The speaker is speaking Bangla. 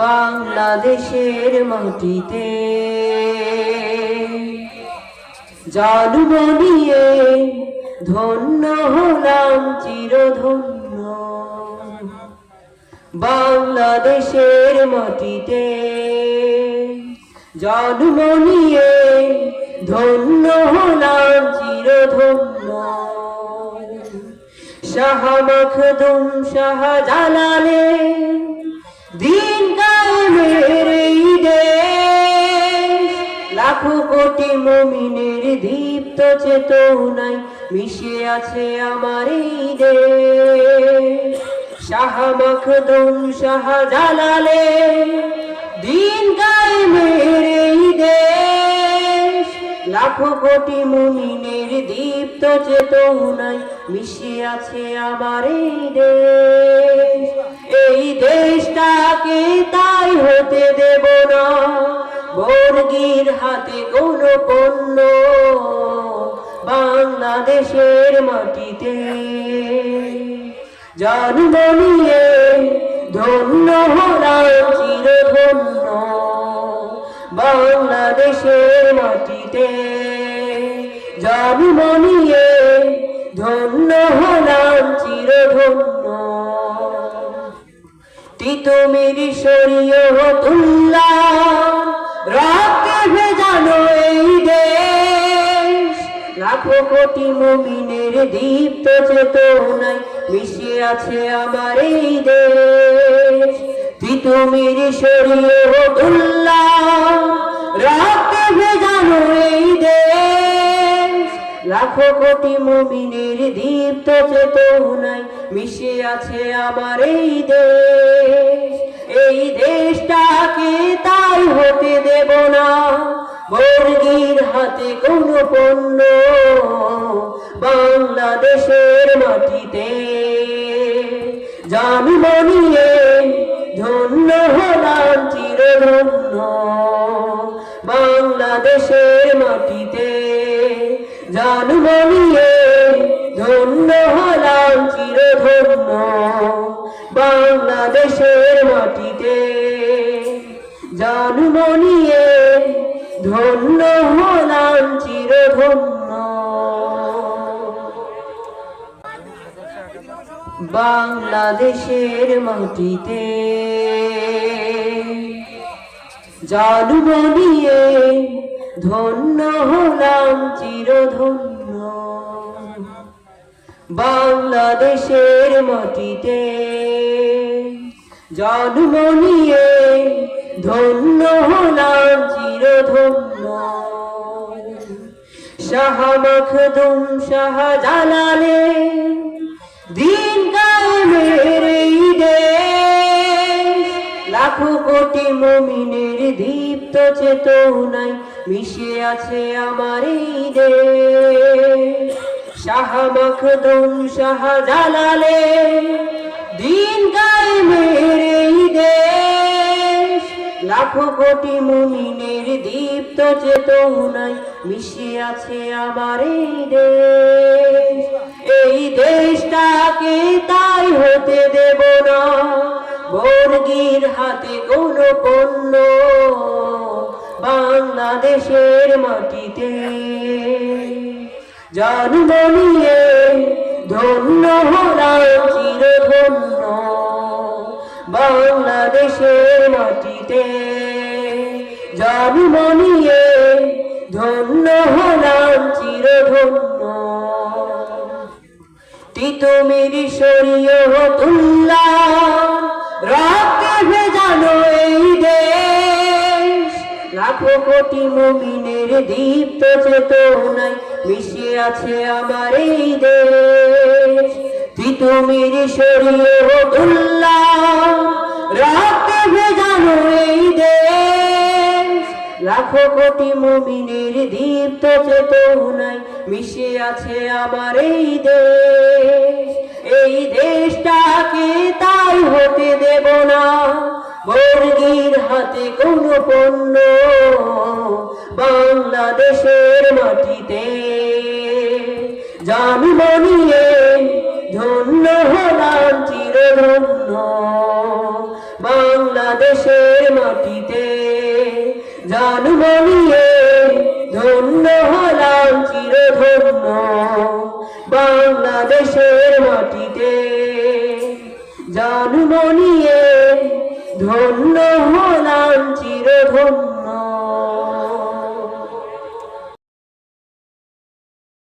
বাংলাদেশের মাটিতে জন্ম নিয়ে ধন্য হলাম চিরধন্য। বাংলাদেশের মাটিতে জন্ম নিয়ে ধন্য হলাম চিরধন্য। শাহ মখদুম শাহজালালে দিন কায়েমের এই দেশ, লাখো কোটি মুমিনের দীপ্ত চেতনায় মিশে আছে আমার এই দেশ। শাহ মখদুম শাহজালালে দিন কায়েমের এই দেশ, লাখো কোটি মুমিনের দীপ্ত চেতনায় মিশে আছে আমার এই দেশ। এই দেশটাকে তাই হতে দেব না বর্গীর হাতে কোনো পণ্য। বাংলাদেশের মাটিতে জন্ম নিয়ে ধন্য হলাম চিরধন্য। বাংলাদেশের মাটিতে জন্ম নিয়ে ধন্য হলাম চিরধন্য। তিতুমির শরীয়তুল্লাহ রক্তে ভেজানো এই দেশ, লাখো কোটি মুমিনের দীপ্ত চেতনায় মিশে আছে আমার এই দেশ। তিতুমির শরীয়তুল্লাহ রক্তে ভেজানো এই দেশ, লাখো কোটি মুমিনের দীপ্ত চেতনায় মিশে আছে আমার এই দেশ। এই দেশটাকে তাই হতে দেব না বর্গীর হাতে কোনো পণ্য। বাংলাদেশের মাটিতে জন্ম নিয়ে ধন্য হলাম চিরধন্য। বাংলাদেশের মাটিতে জন্ম নিয়ে ধন্য হলাম চিরধন্য। বাংলাদেশের মাটিতে জন্ম নিয়ে ধন্য হলাম চিরধন্য। বাংলাদেশের মাটিতে জন্ম নিয়ে ধন্য হলাম চিরধন্য। বাংলাদেশের মাটিতে জন্ম নিয়ে ধন্য হলাম চিরধন্য। শাহ মখদুম শাহজালালে দিন কায়েমের এই দেশ, লাখো কোটি মুমিনের দীপ্ত চেতনায় মিশে আছে আমার এই দেশ। শাহ মখদুম শাহজালালে দিন কায়েমের এই দেশ, লাখো কোটি মুমিনের দীপ্ত চেতনায় মিশে আছে আমার এই দেশ। এই দেশটাকে তাই হতে দেব না বর্গীর হাতে কোনো পণ্য। বাংলাদেশের মাটিতে জন্ম নিয়ে ধন্য হলাম চিরধন্য। বাংলাদেশের মাটিতে জন্ম নিয়ে ধন্য হলাম চিরধন্য। তিতুমির শরীয়তুল্লাহ রক্তে ভেজানো এই দেশ, লাখো কোটি মুমিনের দীপ্ত চেতনায় মিশে আছে আমার এই দেশ। তিতুমির শরীয়তুল্লাহ রক্তে ভেজানো এই দেশ, লাখো কোটি মুমিনের দীপ্ত চেতনায় মিশে আছে আমার এই দেশ। এই দেশটাকে তাই হতে দেব না বর্গীর হাতে কোনো পণ্য। বাংলাদেশের মাটিতে জন্ম নিয়ে ধন্য হলাম চিরধন্য। বাংলাদেশ বাংলাদেশের মাটিতে জন্ম নিয়ে ধন্য হলাম চিরধন্য বাংলাদেশের মাটিতে জন্ম নিয়ে ধন্য হলাম চির